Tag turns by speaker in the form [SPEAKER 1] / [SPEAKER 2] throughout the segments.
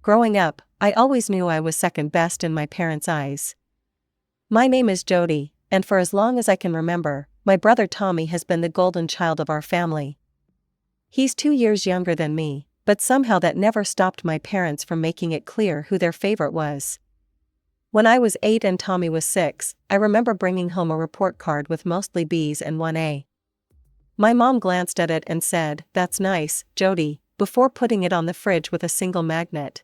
[SPEAKER 1] Growing up, I always knew I was second best in my parents' eyes. My name is Jody, and for as long as I can remember, my brother Tommy has been the golden child of our family. He's 2 years younger than me, but somehow that never stopped my parents from making it clear who their favorite was. When I was 8 and Tommy was 6, I remember bringing home a report card with mostly B's and 1 A. My mom glanced at it and said, "That's nice, Jody," before putting it on the fridge with a single magnet.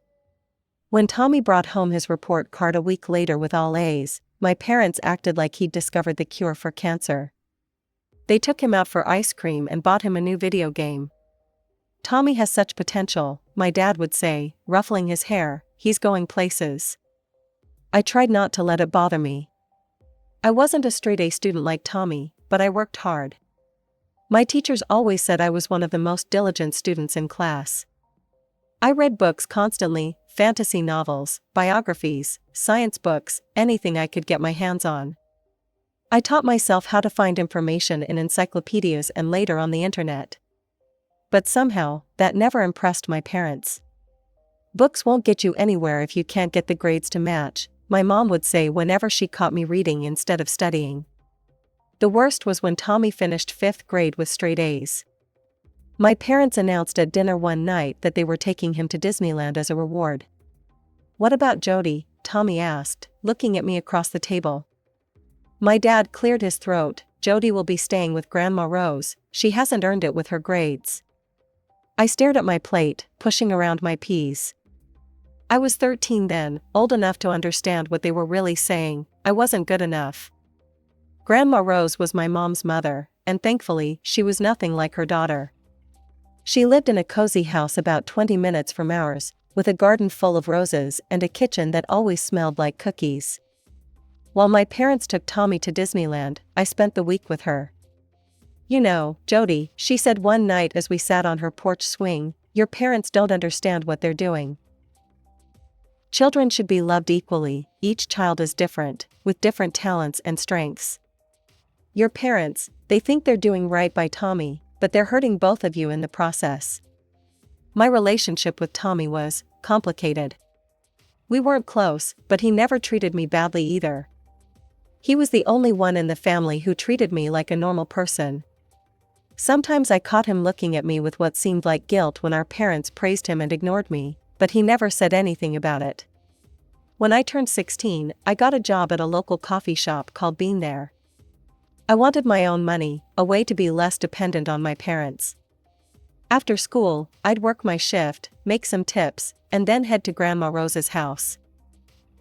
[SPEAKER 1] When Tommy brought home his report card a week later with all A's, my parents acted like he'd discovered the cure for cancer. They took him out for ice cream and bought him a new video game. "Tommy has such potential," my dad would say, ruffling his hair, "he's going places." I tried not to let it bother me. I wasn't a straight A student like Tommy, but I worked hard. My teachers always said I was one of the most diligent students in class. I read books constantly, fantasy novels, biographies, science books, anything I could get my hands on. I taught myself how to find information in encyclopedias and later on the internet. But somehow, that never impressed my parents. "Books won't get you anywhere if you can't get the grades to match," my mom would say whenever she caught me reading instead of studying. The worst was when Tommy finished 5th grade with straight A's. My parents announced at dinner one night that they were taking him to Disneyland as a reward. "What about Jody?" Tommy asked, looking at me across the table. My dad cleared his throat. "Jody will be staying with Grandma Rose, she hasn't earned it with her grades." I stared at my plate, pushing around my peas. I was 13 then, old enough to understand what they were really saying. I wasn't good enough. Grandma Rose was my mom's mother, and thankfully, she was nothing like her daughter. She lived in a cozy house about 20 minutes from ours, with a garden full of roses and a kitchen that always smelled like cookies. While my parents took Tommy to Disneyland, I spent the week with her. "You know, Jody," she said one night as we sat on her porch swing, "your parents don't understand what they're doing. Children should be loved equally, each child is different, with different talents and strengths. Your parents, they think they're doing right by Tommy, but they're hurting both of you in the process." My relationship with Tommy was complicated. We weren't close, but he never treated me badly either. He was the only one in the family who treated me like a normal person. Sometimes I caught him looking at me with what seemed like guilt when our parents praised him and ignored me, but he never said anything about it. When I turned 16, I got a job at a local coffee shop called Bean There. I wanted my own money, a way to be less dependent on my parents. After school, I'd work my shift, make some tips, and then head to Grandma Rose's house.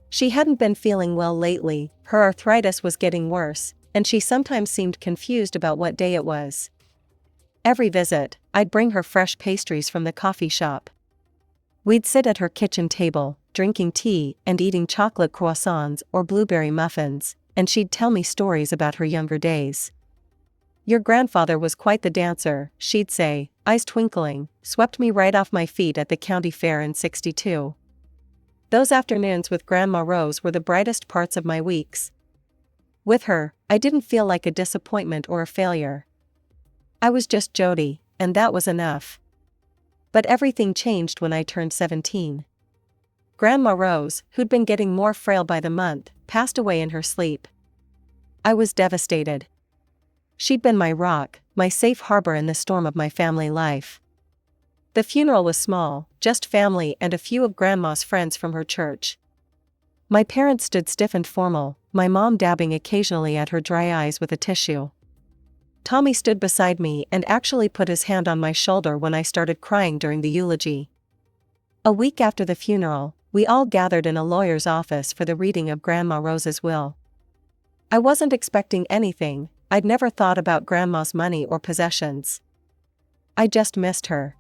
[SPEAKER 1] She hadn't been feeling well lately, her arthritis was getting worse, and she sometimes seemed confused about what day it was. Every visit, I'd bring her fresh pastries from the coffee shop. We'd sit at her kitchen table, drinking tea and eating chocolate croissants or blueberry muffins, and she'd tell me stories about her younger days. "Your grandfather was quite the dancer," she'd say, eyes twinkling, "swept me right off my feet at the county fair in '62. Those afternoons with Grandma Rose were the brightest parts of my weeks. With her, I didn't feel like a disappointment or a failure. I was just Jody, and that was enough. But everything changed when I turned 17. Grandma Rose, who'd been getting more frail by the month, passed away in her sleep. I was devastated. She'd been my rock, my safe harbor in the storm of my family life. The funeral was small, just family and a few of Grandma's friends from her church. My parents stood stiff and formal, my mom dabbing occasionally at her dry eyes with a tissue. Tommy stood beside me and actually put his hand on my shoulder when I started crying during the eulogy. A week after the funeral, we all gathered in a lawyer's office for the reading of Grandma Rose's will. I wasn't expecting anything, I'd never thought about Grandma's money or possessions. I just missed her.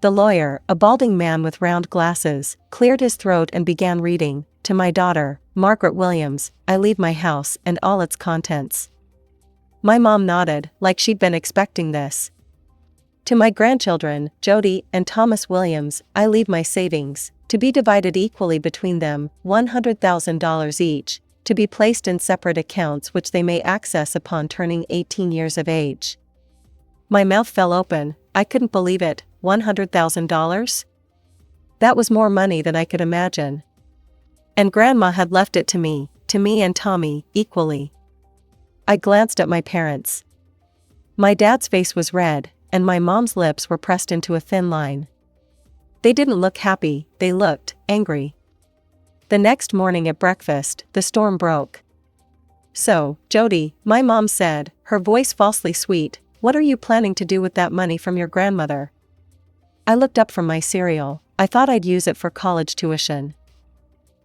[SPEAKER 1] The lawyer, a balding man with round glasses, cleared his throat and began reading, "To my daughter, Margaret Williams, I leave my house and all its contents." My mom nodded, like she'd been expecting this. "To my grandchildren, Jody and Thomas Williams, I leave my savings, to be divided equally between them, $100,000 each, to be placed in separate accounts which they may access upon turning 18 years of age." My mouth fell open, I couldn't believe it. $100,000? That was more money than I could imagine. And Grandma had left it to me and Tommy, equally. I glanced at my parents. My dad's face was red, and my mom's lips were pressed into a thin line. They didn't look happy, they looked angry. The next morning at breakfast, the storm broke. "So, Jody," my mom said, her voice falsely sweet, "what are you planning to do with that money from your grandmother?" I looked up from my cereal. I thought I'd use it for college tuition.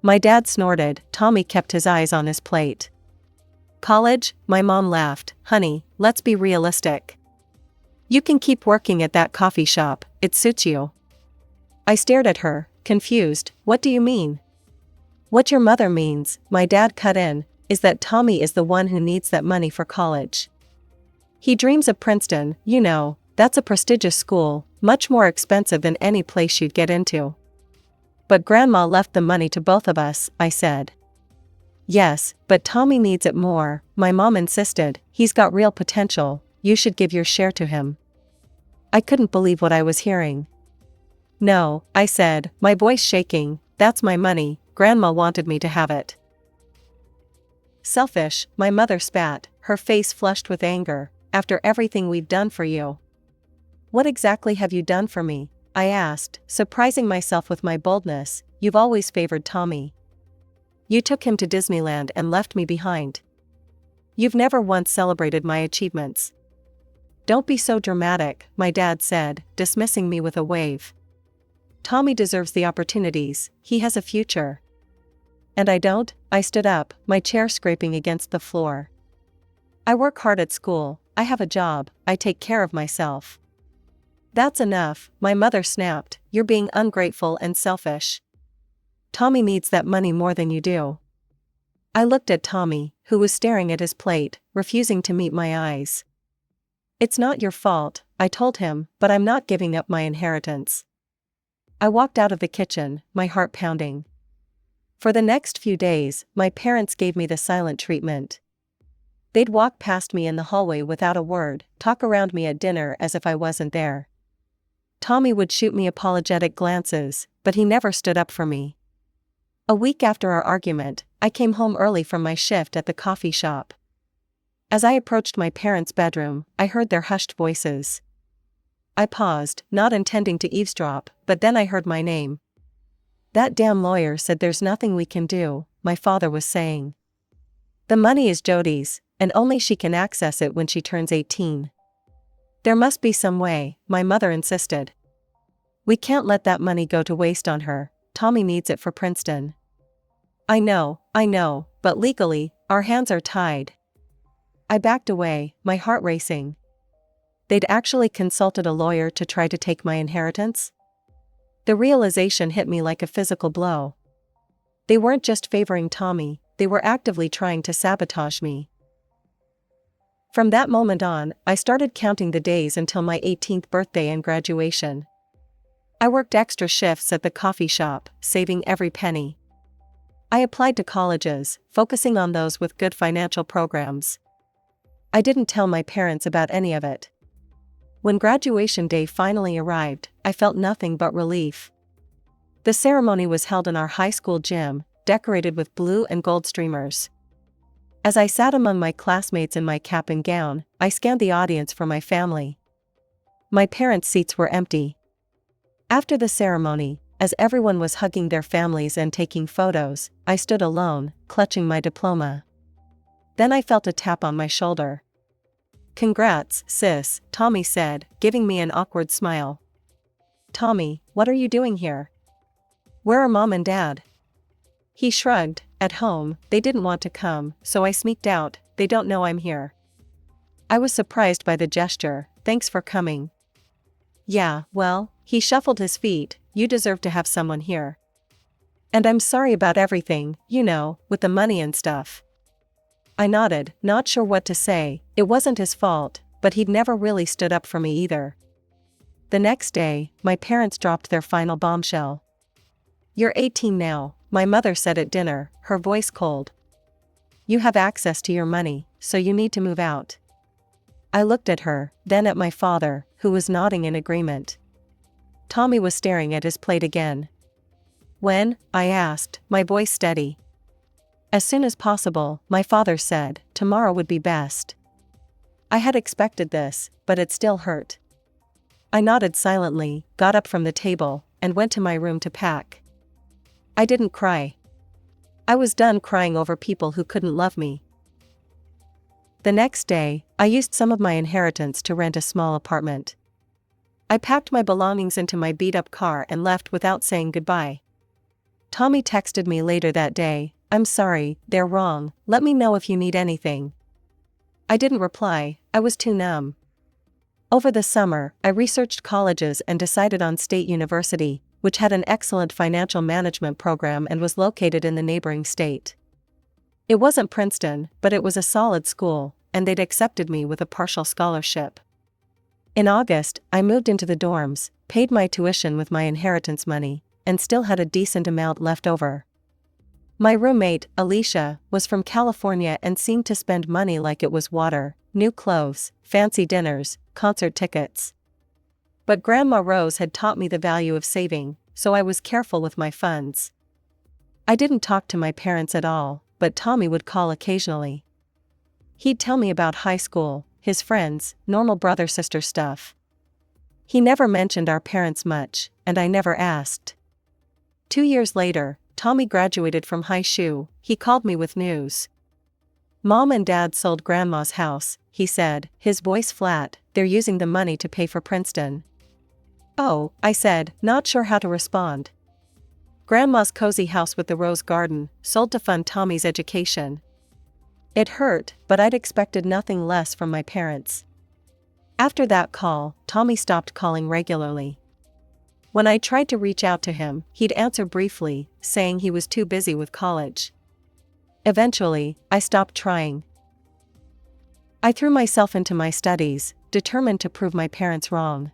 [SPEAKER 1] My dad snorted. Tommy kept his eyes on his plate. "College?" My mom laughed. "Honey, let's be realistic. You can keep working at that coffee shop, it suits you." I stared at her, confused. "What do you mean?" "What your mother means," my dad cut in, "is that Tommy is the one who needs that money for college. He dreams of Princeton, you know, that's a prestigious school, much more expensive than any place you'd get into." "But Grandma left the money to both of us," I said. "Yes, but Tommy needs it more," my mom insisted. "He's got real potential, you should give your share to him." I couldn't believe what I was hearing. "No," I said, my voice shaking, "that's my money, Grandma wanted me to have it." "Selfish," my mother spat, her face flushed with anger, "after everything we've done for you." "What exactly have you done for me?" I asked, surprising myself with my boldness. "You've always favored Tommy. You took him to Disneyland and left me behind. You've never once celebrated my achievements." "Don't be so dramatic," my dad said, dismissing me with a wave. "Tommy deserves the opportunities, he has a future." "And I don't?" I stood up, my chair scraping against the floor. "I work hard at school, I have a job, I take care of myself." "That's enough," my mother snapped, "you're being ungrateful and selfish. Tommy needs that money more than you do." I looked at Tommy, who was staring at his plate, refusing to meet my eyes. "It's not your fault," I told him, "but I'm not giving up my inheritance." I walked out of the kitchen, my heart pounding. For the next few days, my parents gave me the silent treatment. They'd walk past me in the hallway without a word, talk around me at dinner as if I wasn't there. Tommy would shoot me apologetic glances, but he never stood up for me. A week after our argument, I came home early from my shift at the coffee shop. As I approached my parents' bedroom, I heard their hushed voices. I paused, not intending to eavesdrop, but then I heard my name. "That damn lawyer said there's nothing we can do," my father was saying. "The money is Jody's, and only she can access it when she turns 18. "There must be some way," my mother insisted. "We can't let that money go to waste on her, Tommy needs it for Princeton." I know, but legally, our hands are tied." I backed away, my heart racing. They'd actually consulted a lawyer to try to take my inheritance? The realization hit me like a physical blow. They weren't just favoring Tommy, they were actively trying to sabotage me. From that moment on, I started counting the days until my 18th birthday and graduation. I worked extra shifts at the coffee shop, saving every penny. I applied to colleges, focusing on those with good financial programs. I didn't tell my parents about any of it. When graduation day finally arrived, I felt nothing but relief. The ceremony was held in our high school gym, decorated with blue and gold streamers. As I sat among my classmates in my cap and gown, I scanned the audience for my family. My parents' seats were empty. After the ceremony, as everyone was hugging their families and taking photos, I stood alone, clutching my diploma. Then I felt a tap on my shoulder. "Congrats, sis," Tommy said, giving me an awkward smile. "Tommy, what are you doing here? Where are Mom and Dad?" He shrugged. "At home, they didn't want to come, so I sneaked out, they don't know I'm here." I was surprised by the gesture. "Thanks for coming." "Yeah, well," he shuffled his feet, "you deserve to have someone here. And I'm sorry about everything, you know, with the money and stuff." I nodded, not sure what to say. It wasn't his fault, but he'd never really stood up for me either. The next day, my parents dropped their final bombshell. "You're 18 now," my mother said at dinner, her voice cold. "You have access to your money, so you need to move out." I looked at her, then at my father, who was nodding in agreement. Tommy was staring at his plate again. When? I asked, my voice steady. As soon as possible, my father said. Tomorrow would be best. I had expected this, but it still hurt. I nodded silently, got up from the table, and went to my room to pack. I didn't cry. I was done crying over people who couldn't love me. The next day, I used some of my inheritance to rent a small apartment. I packed my belongings into my beat-up car and left without saying goodbye. Tommy texted me later that day, "I'm sorry, they're wrong, let me know if you need anything." I didn't reply, I was too numb. Over the summer, I researched colleges and decided on State University, which had an excellent financial management program and was located in the neighboring state. It wasn't Princeton, but it was a solid school, and they'd accepted me with a partial scholarship. In August, I moved into the dorms, paid my tuition with my inheritance money, and still had a decent amount left over. My roommate, Alicia, was from California and seemed to spend money like it was water: new clothes, fancy dinners, concert tickets. But Grandma Rose had taught me the value of saving, so I was careful with my funds. I didn't talk to my parents at all, but Tommy would call occasionally. He'd tell me about high school, his friends, normal brother-sister stuff. He never mentioned our parents much, and I never asked. 2 years later, Tommy graduated from high school. He called me with news. "Mom and Dad sold Grandma's house," he said, his voice flat. "They're using the money to pay for Princeton." "Oh," I said, not sure how to respond. Grandma's cozy house with the rose garden, sold to fund Tommy's education. It hurt, but I'd expected nothing less from my parents. After that call, Tommy stopped calling regularly. When I tried to reach out to him, he'd answer briefly, saying he was too busy with college. Eventually, I stopped trying. I threw myself into my studies, determined to prove my parents wrong.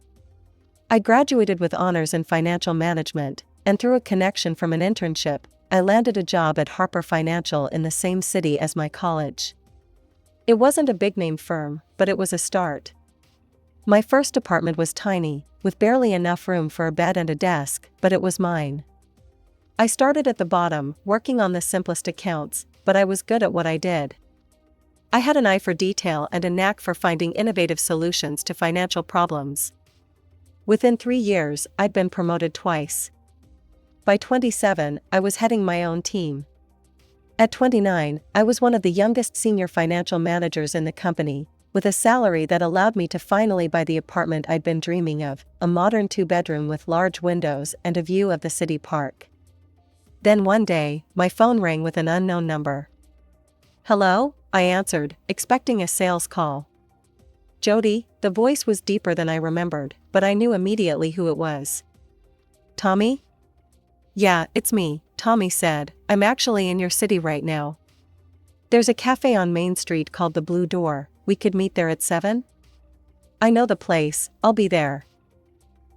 [SPEAKER 1] I graduated with honors in financial management, and through a connection from an internship, I landed a job at Harper Financial in the same city as my college. It wasn't a big-name firm, but it was a start. My first apartment was tiny, with barely enough room for a bed and a desk, but it was mine. I started at the bottom, working on the simplest accounts, but I was good at what I did. I had an eye for detail and a knack for finding innovative solutions to financial problems. Within 3 years, I'd been promoted twice. By 27, I was heading my own team. At 29, I was one of the youngest senior financial managers in the company, with a salary that allowed me to finally buy the apartment I'd been dreaming of, a modern 2-bedroom with large windows and a view of the city park. Then one day, my phone rang with an unknown number. "Hello?" I answered, expecting a sales call. "Jody?" The voice was deeper than I remembered, but I knew immediately who it was. "Tommy?" "Yeah, it's me," Tommy said. "I'm actually in your city right now. There's a cafe on Main Street called the Blue Door. We could meet there at 7? "I know the place, I'll be there."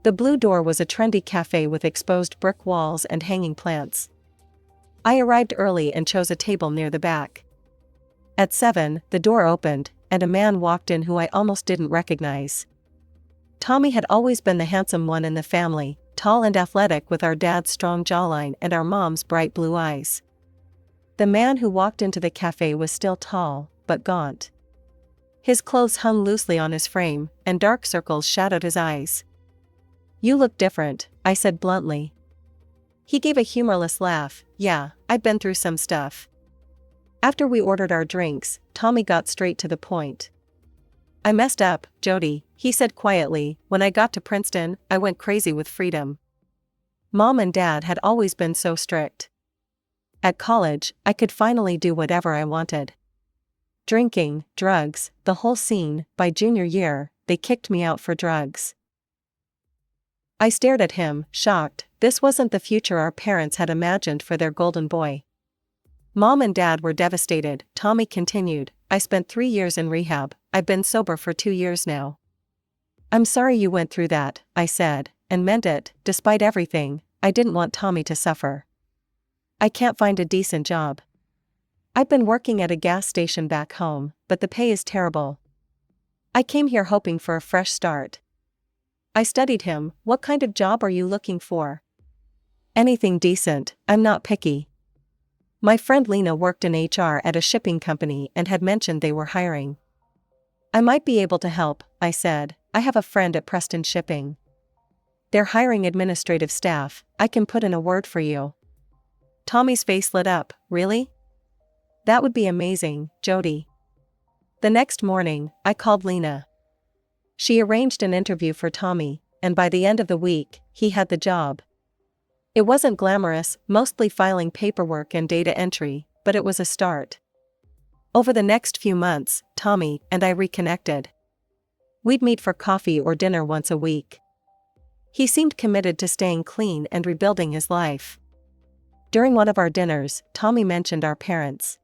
[SPEAKER 1] The Blue Door was a trendy cafe with exposed brick walls and hanging plants. I arrived early and chose a table near the back. At 7, the door opened, and a man walked in who I almost didn't recognize. Tommy had always been the handsome one in the family, tall and athletic with our dad's strong jawline and our mom's bright blue eyes. The man who walked into the cafe was still tall, but gaunt. His clothes hung loosely on his frame, and dark circles shadowed his eyes. "You look different," I said bluntly. He gave a humorless laugh. "Yeah, I've been through some stuff." After we ordered our drinks, Tommy got straight to the point. "I messed up, Jody," he said quietly. "When I got to Princeton, I went crazy with freedom. Mom and Dad had always been so strict. At college, I could finally do whatever I wanted. Drinking, drugs, the whole scene. By junior year, they kicked me out for drugs." I stared at him, shocked. This wasn't the future our parents had imagined for their golden boy. "Mom and Dad were devastated," Tommy continued. "I spent 3 years in rehab. I've been sober for 2 years now." "I'm sorry you went through that," I said, and meant it. Despite everything, I didn't want Tommy to suffer. "I can't find a decent job. I've been working at a gas station back home, but the pay is terrible. I came here hoping for a fresh start." I studied him. "What kind of job are you looking for?" Anything decent, I'm not picky. My friend Lena worked in HR at a shipping company and had mentioned they were hiring. I might be able to help, I said. I have a friend at Preston Shipping. They're hiring administrative staff, I can put in a word for you. Tommy's face lit up. Really? That would be amazing, Jody. The next morning, I called Lena. She arranged an interview for Tommy, and by the end of the week, he had the job. It wasn't glamorous, mostly filing paperwork and data entry, but it was a start. Over the next few months, Tommy and I reconnected. We'd meet for coffee or dinner once a week. He seemed committed to staying clean and rebuilding his life. During one of our dinners, Tommy mentioned our parents.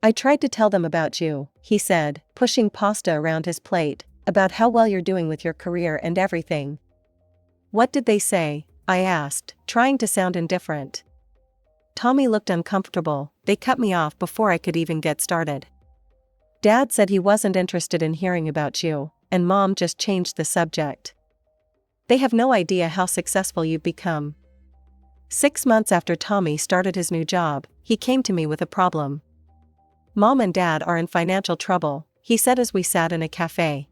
[SPEAKER 1] I tried to tell them about you, he said, pushing pasta around his plate, about how well you're doing with your career and everything. What did they say? I asked, trying to sound indifferent. Tommy looked uncomfortable. They cut me off before I could even get started. Dad said he wasn't interested in hearing about you, and Mom just changed the subject. They have no idea how successful you've become. 6 months after Tommy started his new job, he came to me with a problem. Mom and Dad are in financial trouble, he said as we sat in a cafe.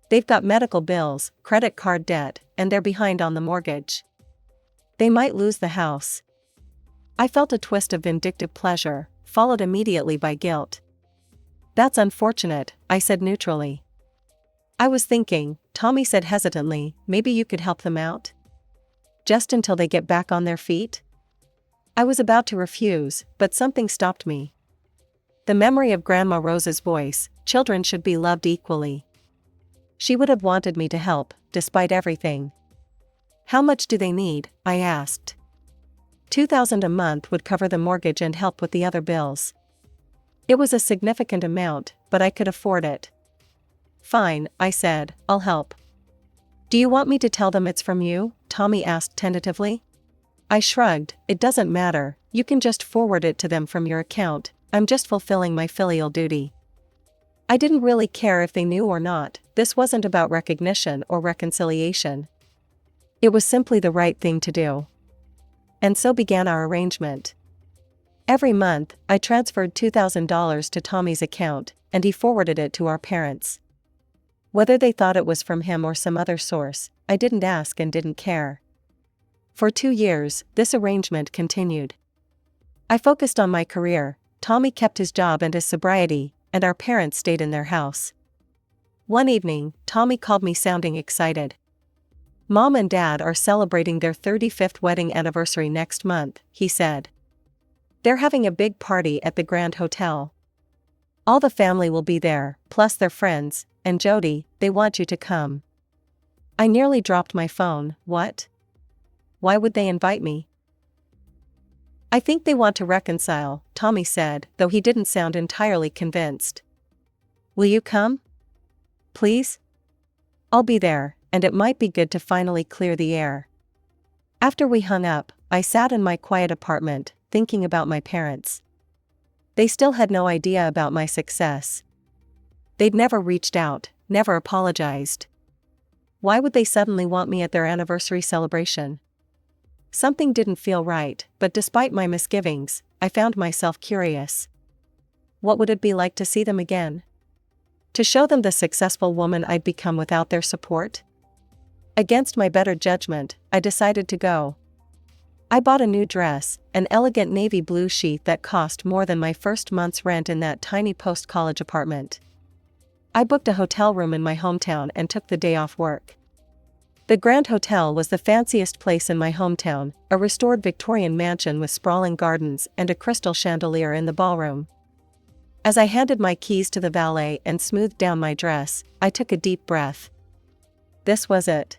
[SPEAKER 1] They've got medical bills, credit card debt, and they're behind on the mortgage. They might lose the house. I felt a twist of vindictive pleasure, followed immediately by guilt. That's unfortunate, I said neutrally. I was thinking, Tommy said hesitantly, maybe you could help them out? Just until they get back on their feet? I was about to refuse, but something stopped me. The memory of Grandma Rose's voice, children should be loved equally. She would have wanted me to help, despite everything. How much do they need? I asked. $2,000 a month would cover the mortgage and help with the other bills. It was a significant amount, but I could afford it. Fine, I said, I'll help. Do you want me to tell them it's from you? Tommy asked tentatively. I shrugged, it doesn't matter, you can just forward it to them from your account, I'm just fulfilling my filial duty. I didn't really care if they knew or not, this wasn't about recognition or reconciliation. It was simply the right thing to do. And so began our arrangement. Every month, I transferred $2,000 to Tommy's account, and he forwarded it to our parents. Whether they thought it was from him or some other source, I didn't ask and didn't care. For 2 years, this arrangement continued. I focused on my career, Tommy kept his job and his sobriety, and our parents stayed in their house. One evening, Tommy called me sounding excited. Mom and Dad are celebrating their 35th wedding anniversary next month, he said. They're having a big party at the Grand Hotel. All the family will be there, plus their friends, and Jody, they want you to come. I nearly dropped my phone. What? Why would they invite me? I think they want to reconcile, Tommy said, though he didn't sound entirely convinced. Will you come? Please? I'll be there, and it might be good to finally clear the air. After we hung up, I sat in my quiet apartment, thinking about my parents. They still had no idea about my success. They'd never reached out, never apologized. Why would they suddenly want me at their anniversary celebration? Something didn't feel right, but despite my misgivings, I found myself curious. What would it be like to see them again? To show them the successful woman I'd become without their support? Against my better judgment, I decided to go. I bought a new dress, an elegant navy blue sheath that cost more than my first month's rent in that tiny post-college apartment. I booked a hotel room in my hometown and took the day off work. The Grand Hotel was the fanciest place in my hometown, a restored Victorian mansion with sprawling gardens and a crystal chandelier in the ballroom. As I handed my keys to the valet and smoothed down my dress, I took a deep breath. This was it.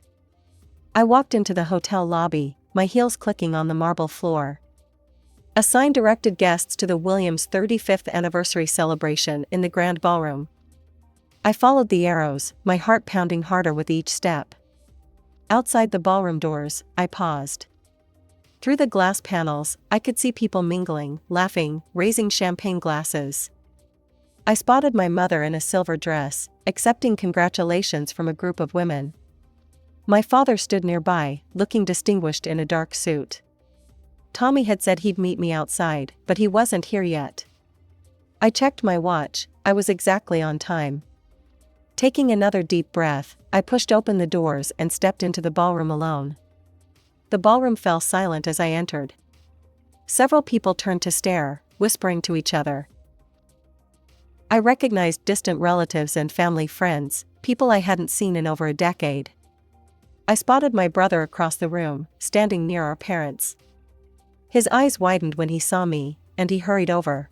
[SPEAKER 1] I walked into the hotel lobby, my heels clicking on the marble floor. A sign directed guests to the Williams' 35th anniversary celebration in the Grand Ballroom. I followed the arrows, my heart pounding harder with each step. Outside the ballroom doors, I paused. Through the glass panels, I could see people mingling, laughing, raising champagne glasses. I spotted my mother in a silver dress, accepting congratulations from a group of women. My father stood nearby, looking distinguished in a dark suit. Tommy had said he'd meet me outside, but he wasn't here yet. I checked my watch. I was exactly on time. Taking another deep breath, I pushed open the doors and stepped into the ballroom alone. The ballroom fell silent as I entered. Several people turned to stare, whispering to each other. I recognized distant relatives and family friends, people I hadn't seen in over a decade. I spotted my brother across the room, standing near our parents. His eyes widened when he saw me, and he hurried over.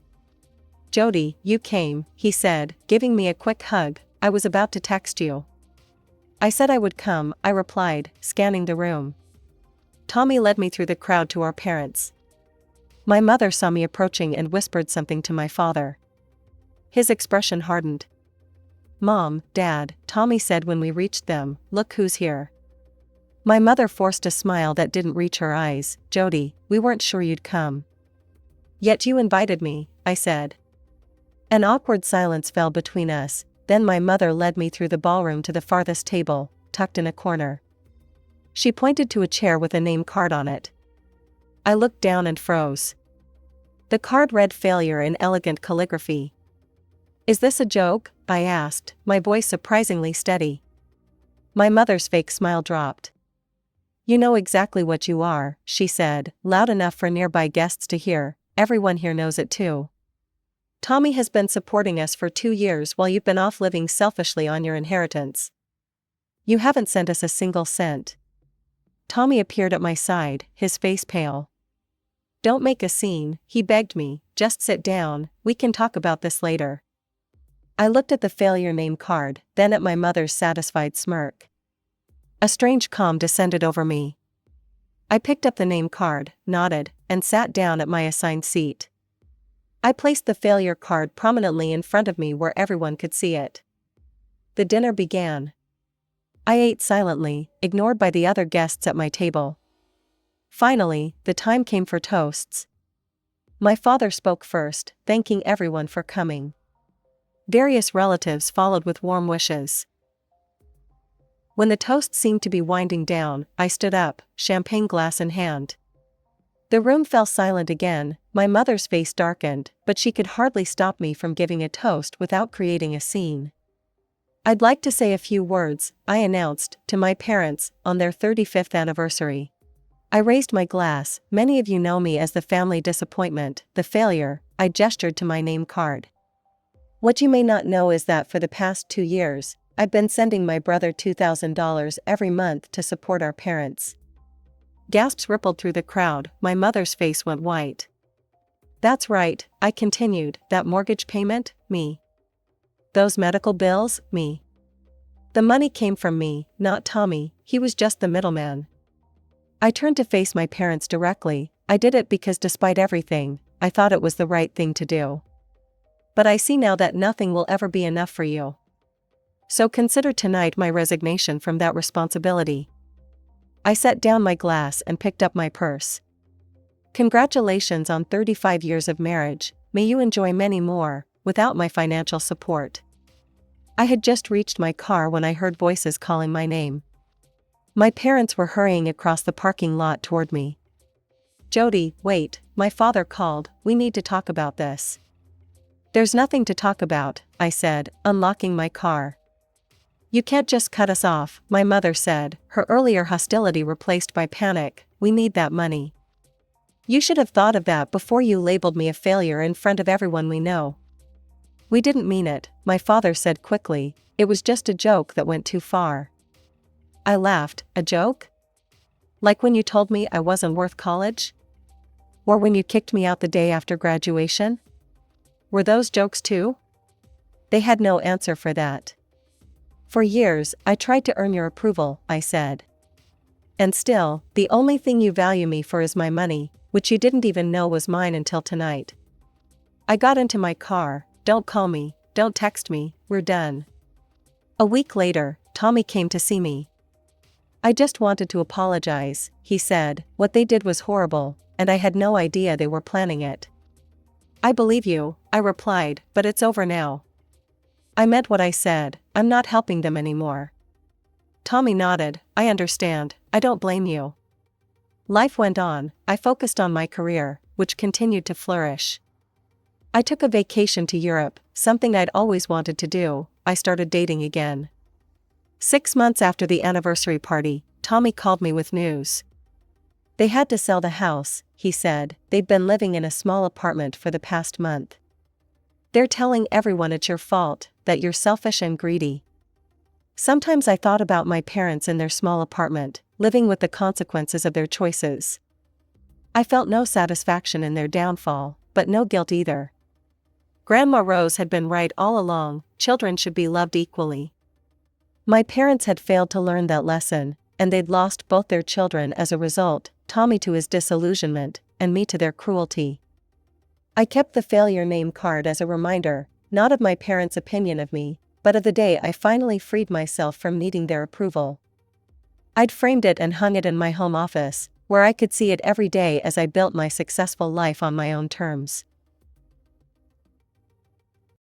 [SPEAKER 1] "Jody, you came," he said, giving me a quick hug. "I was about to text you." "I said I would come," I replied, scanning the room. Tommy led me through the crowd to our parents. My mother saw me approaching and whispered something to my father. His expression hardened. "Mom, Dad," Tommy said when we reached them, "look who's here." My mother forced a smile that didn't reach her eyes. "Jody, we weren't sure you'd come." "Yet you invited me," I said. An awkward silence fell between us, then my mother led me through the ballroom to the farthest table, tucked in a corner. She pointed to a chair with a name card on it. I looked down and froze. The card read "Failure" in elegant calligraphy. "Is this a joke?" I asked, my voice surprisingly steady. My mother's fake smile dropped. "You know exactly what you are," she said, loud enough for nearby guests to hear. "Everyone here knows it too. Tommy has been supporting us for 2 years while you've been off living selfishly on your inheritance. You haven't sent us a single cent." Tommy appeared at my side, his face pale. "Don't make a scene," he begged me, "just sit down, we can talk about this later." I looked at the failure name card, then at my mother's satisfied smirk. A strange calm descended over me. I picked up the name card, nodded, and sat down at my assigned seat. I placed the failure card prominently in front of me where everyone could see it. The dinner began. I ate silently, ignored by the other guests at my table. Finally, the time came for toasts. My father spoke first, thanking everyone for coming. Various relatives followed with warm wishes. When the toast seemed to be winding down, I stood up, champagne glass in hand. The room fell silent again. My mother's face darkened, but she could hardly stop me from giving a toast without creating a scene. "I'd like to say a few words," I announced, "to my parents, on their 35th anniversary. I raised my glass. Many of you know me as the family disappointment, the failure." I gestured to my name card. "What you may not know is that for the past 2 years, I've been sending my brother $2,000 every month to support our parents." Gasps rippled through the crowd. My mother's face went white. "That's right," I continued, "that mortgage payment, me. Those medical bills, me. The money came from me, not Tommy, he was just the middleman." I turned to face my parents directly. I did it because despite everything, I thought it was the right thing to do. "But I see now that nothing will ever be enough for you. So consider tonight my resignation from that responsibility." I set down my glass and picked up my purse. "Congratulations on 35 years of marriage, may you enjoy many more, without my financial support." I had just reached my car when I heard voices calling my name. My parents were hurrying across the parking lot toward me. "Jody, wait," my father called, "we need to talk about this." "There's nothing to talk about," I said, unlocking my car. "You can't just cut us off," my mother said, her earlier hostility replaced by panic. "We need that money. You should have thought of that before you labeled me a failure in front of everyone we know." "We didn't mean it," my father said quickly, "it was just a joke that went too far." I laughed. "A joke? Like when you told me I wasn't worth college? Or when you kicked me out the day after graduation? Were those jokes too?" They had no answer for that. "For years, I tried to earn your approval," I said. "And still, the only thing you value me for is my money, which you didn't even know was mine until tonight." I got into my car. "Don't call me, don't text me, we're done." A week later, Tommy came to see me. "I just wanted to apologize," he said. "What they did was horrible, and I had no idea they were planning it." "I believe you," I replied, "but it's over now. I meant what I said, I'm not helping them anymore." Tommy nodded. I understand, I don't blame you. Life went on. I focused on my career, which continued to flourish. I took a vacation to Europe, something I'd always wanted to do. I started dating again. 6 months after the anniversary party, Tommy called me with news. They had to sell the house, he said. They'd been living in a small apartment for the past month. They're telling everyone it's your fault, that you're selfish and greedy. Sometimes I thought about my parents in their small apartment, living with the consequences of their choices. I felt no satisfaction in their downfall, but no guilt either. Grandma Rose had been right all along. Children should be loved equally. My parents had failed to learn that lesson, and they'd lost both their children as a result, Tommy to his disillusionment, and me to their cruelty. I kept the failure name card as a reminder, not of my parents' opinion of me, but of the day I finally freed myself from needing their approval. I'd framed it and hung it in my home office, where I could see it every day as I built my successful life on my own terms.